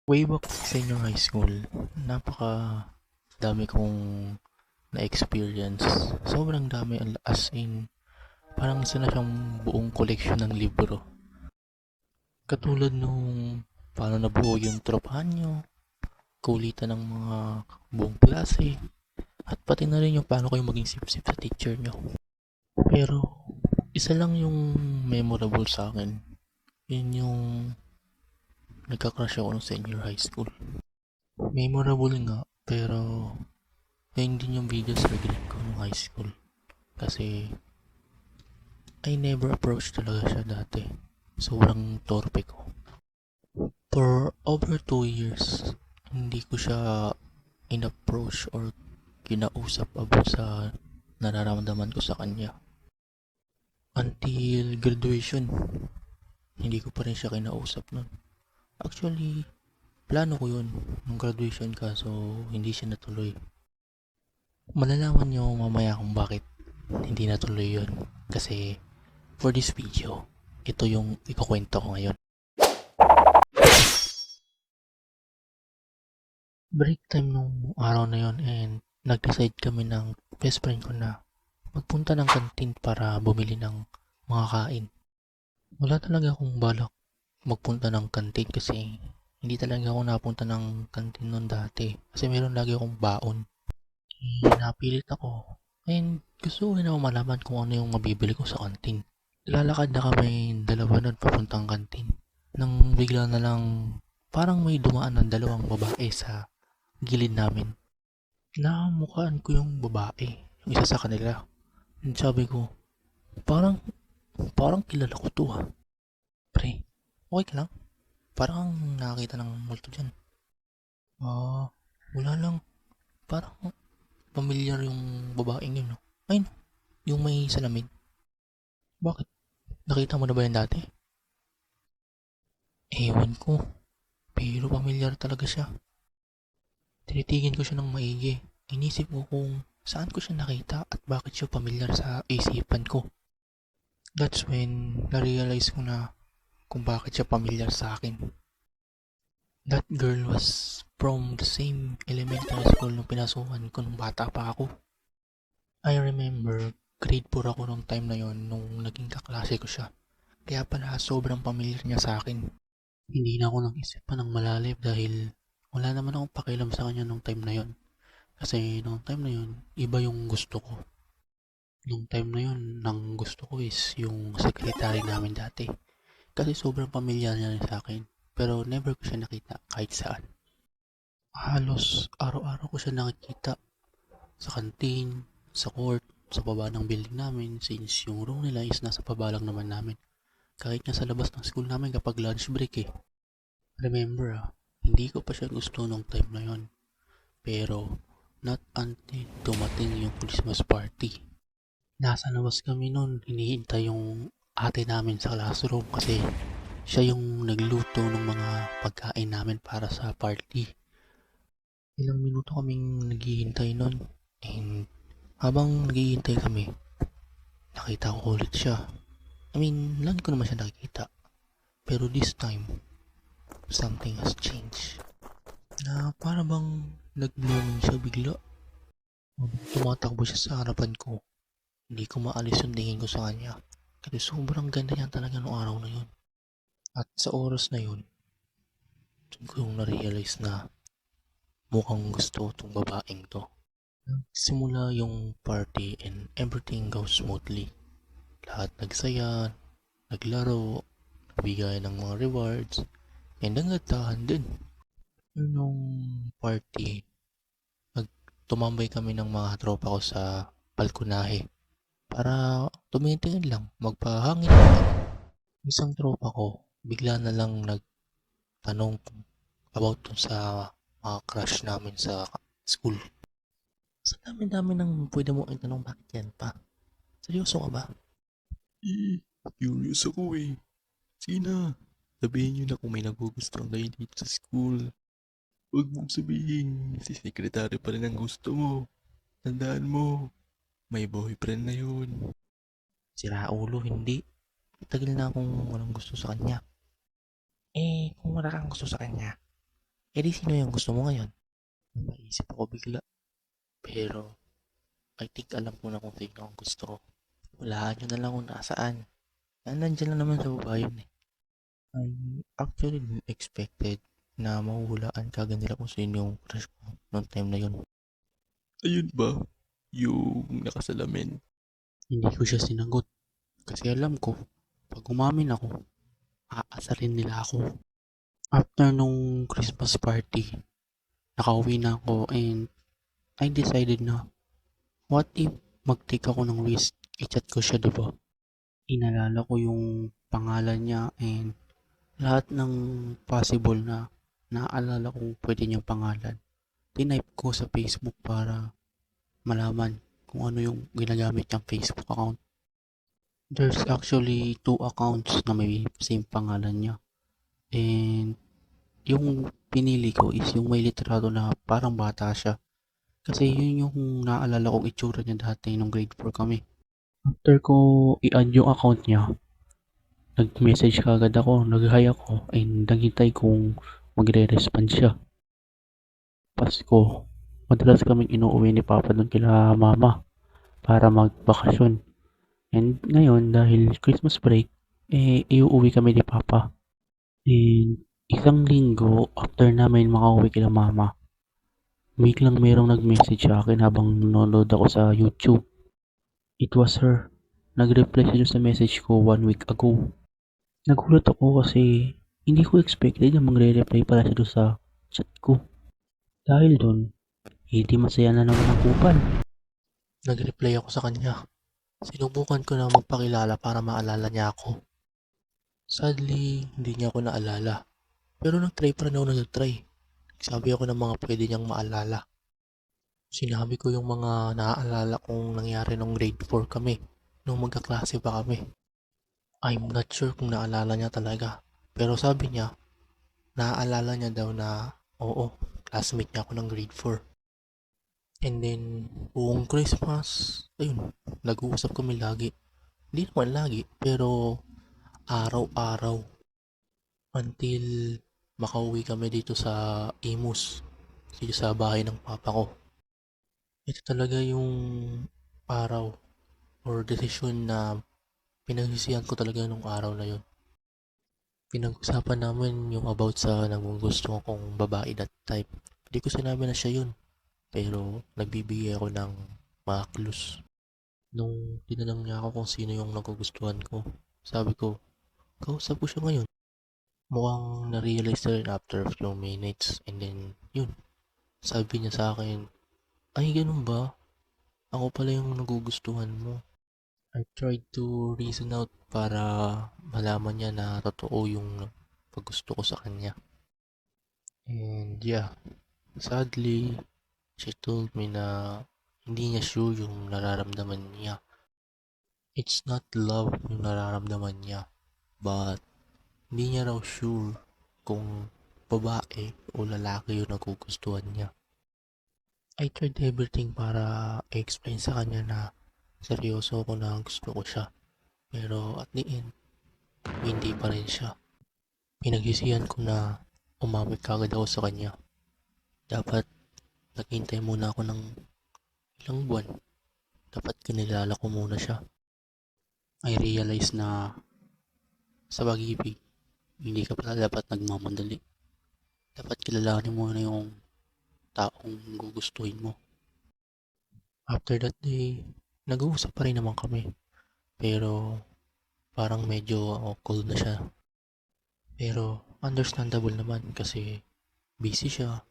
Way back senior high school, napaka dami kong na-experience. Sobrang dami as in, parang isa na siyang buong koleksyon ng libro. Katulad nung paano nabuo yung tropahan nyo, kulitan ng mga buong klase, at pati na rin yung paano kayo maging sip-sip sa teacher nyo. Pero, isa lang yung memorable sa akin. Yun yung nagka-crush ako nung senior high school. Memorable nga, pero yun din yung biggest regret ko nung high school. Kasi I never approached talaga siya dati. Sobrang torpe ko. For over 2 years, hindi ko siya in-approach or kinausap about sa nararamdaman ko sa kanya. Until graduation, hindi ko pa rin siya kinausap nun. Actually, plano ko yun nung graduation kaso hindi siya natuloy. Malalaman niyo mamaya kung bakit hindi natuloy yun. Kasi for this video, ito yung ikukwento ko ngayon. Break time nung araw na yon and nag-decide kami ng best friend ko na magpunta ng kantin para bumili ng mga kain. Wala talaga akong balak magpunta ng kantin kasi hindi talaga ako napunta ng kantin noon dati. Kasi meron lagi akong baon. Napilit ako. And gusto ko rin ako malaman kung ano yung mabibili ko sa kantin. Lalakad na kami dalawa nun papuntang kantin. Nang bigla na lang parang may dumaan ng dalawang babae sa gilid namin. Namukhaan ko yung babae, yung isa sa kanila. And sabi ko, parang, parang kilala ko to ah. Pre, okay ka lang? Parang nakakita ng multo dyan. Wala lang. Parang familiar yung babaeng yun, no? Ayun, yung may salamin. Bakit? Nakita mo na ba yan dati? Ewan ko, pero familiar talaga siya. Tinitingin ko siya ng maigi. Inisip ko kung saan ko siya nakita at bakit siya familiar sa isipan ko. That's when na-realize ko na kung bakit siya familiar sa akin. That girl was from the same elementary school nung pinasukan ko nung bata pa ako. I remember, grade 4 ako nung time na yon nung naging kaklase ko siya. Kaya pala sobrang familiar niya sa akin. Hindi na ako nag-isip pa ng malalim dahil wala naman akong pakialam sa kanya nung time na yon. Kasi nung time na yon, iba yung gusto ko. Nung time na yon, nang gusto ko is yung secretary namin dati. Kasi sobrang pamilyar niya rin sa akin. Pero never ko siya nakita kahit saan. Halos araw-araw ko siya nakikita sa kantin, sa court, sa baba ng building namin since yung room nila is nasa baba lang naman namin. Kahit nga sa labas ng school namin kapag lunch break eh. Remember hindi ko pa siya gusto nung time na yon. Pero not until dumating yung Christmas party. Nasa labas kami noon, hinihintay yung ate namin sa classroom kasi siya yung nagluto ng mga pagkain namin para sa party. Ilang minuto kaming naghihintay nun. And habang naghihintay kami, nakita ko ulit siya. I mean, lagi ko naman siya nakikita. Pero this time, something has changed. Na para bang nag-blooming siya bigla. Tumatakbo siya sa harapan ko. Hindi ko maalis yung tingin ko sa kanya. Kasi sobrang ganda niya talaga noong araw na yun. At sa oras na yun, dun ko yung na-realize na mukhang gusto tong babaeng to. Simula yung party and everything goes smoothly. Lahat nagsaya, naglaro, nagbigay ng mga rewards, and nagatahan din. Nung party, tumambay kami ng mga tropa ko sa balkonahe para tumitingin lang, magpahangin lang. Isang tropa ko, bigla na lang nagtanong about dun sa mga crush namin sa school. Sa dami-dami ng pwede mo itanong bakit yan pa. Seryoso ka ba? Curious ako eh. Sige na, sabihin nyo na kung may nagugustuhan kayo dito sa school. Huwag mong sabihin, si sekretary pa rin ang gusto mo. Tandaan mo, may boyfriend na yun. Sira ulo, hindi. Tagal na akong walang gusto sa kanya. Kung wala kang gusto sa kanya, Eh di sino yung gusto mo ngayon? Napaisip ako bigla. Pero I think alam ko na kung sino ang gusto ko. Walaan nyo na lang kung nasaan. Nandyan lang naman sa baba yun eh. I actually didn't expected na mahuhulaan kagad nila kung sino yung crush ko noong time na yun. Ayun ba? Yung nakasalamin. Hindi ko siya sinagot kasi alam ko, pag umamin ako, aasarin nila ako. After nung Christmas party, nakauwi na ako and I decided na, what if mag-take ako ng risk? I-chat ko siya, diba? Inalala ko yung pangalan niya and lahat ng possible na naaalala kong pwede niyang pangalan. Tinype ko sa Facebook para malaman kung ano yung ginagamit niyang Facebook account. There's actually two accounts na may same pangalan niya. And yung pinili ko is yung may litrato na parang bata siya. Kasi yun yung naalala kong itsura niya dati nung grade 4 kami. After ko i-add yung account niya, nag-message kagad ako, nag-hi ako, and naghintay kung magre-respond siya. Pasko, madalas kaming inuuwi ni Papa doon kila Mama para magbakasyon. And ngayon, dahil Christmas break, iuuwi kami ni Papa. And isang linggo after namin makauwi kila Mama, biglang merong nag-message sa akin habang nanonood ako sa YouTube. It was her. Nag-reply siya sa message ko 1 week ago. Nagulat ako kasi hindi ko expected na magre-reply pala siya doon sa chat ko. Dahil doon, hindi masaya na naman ang kupal. Nag-reply ako sa kanya. Sinubukan ko na magpakilala para maalala niya ako. Sadly, hindi niya ako naalala. Pero nag-try pa rin ako nag-try. Sabi ako ng mga pwede niyang maalala. Sinabi ko yung mga naaalala kong nangyari nung grade 4 kami, nung magkaklase pa kami. I'm not sure kung naalala niya talaga. Pero sabi niya, naaalala niya daw na, oo, classmate niya ako ng grade 4. And then, buong Christmas, ayun, nag-uusap kami lagi. Hindi naman lagi, pero araw-araw. Until makauwi kami dito sa Imus, dito sa bahay ng papa ko. Ito talaga yung araw or desisyon na pinagsisihan ko talaga nung araw na yun. Pinag-usapan namin yung about sa nagugusto kong babae that type. Hindi ko sinabi na siya yun, pero nagbibigay ako ng mga clues. Nung tinanong niya ako kung sino yung nagugustuhan ko, sabi ko, kausap ko siya ngayon. Mukhang na-realize na rin after a few minutes and then yun, sabi niya sa akin, ay ganun ba? Ako pala yung nagugustuhan mo. I tried to reason out para malaman niya na totoo yung paggusto ko sa kanya. And yeah, sadly, she told me na hindi niya sure yung nararamdaman niya. It's not love yung nararamdaman niya, but hindi niya raw sure kung babae o lalaki yung nagugustuhan niya. I tried everything para i-explain sa kanya na seryoso ako na gusto ko siya. Pero at the end, hindi pa rin siya. Pinagsisihan ko na umawit kagad ako sa kanya. Dapat naghintay muna ako ng ilang buwan. Dapat kinilala ko muna siya. I realize na sa pag-ibig, hindi ka pala dapat nagmamadali. Dapat kilalanin mo na yung taong gugustuhin mo. After that day, nag-uusap pa rin naman kami. Pero parang medyo cold na siya. Pero understandable naman kasi busy siya.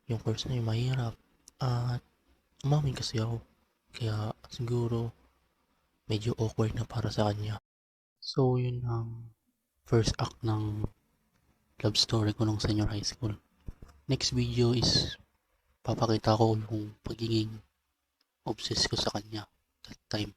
Yung course na yung mahirap. At umamin kasi ako. Kaya siguro medyo awkward na para sa kanya. So yun ang first act ng love story ko nung senior high school. Next video is papakita ko yung pagiging obsessed ko sa kanya that time.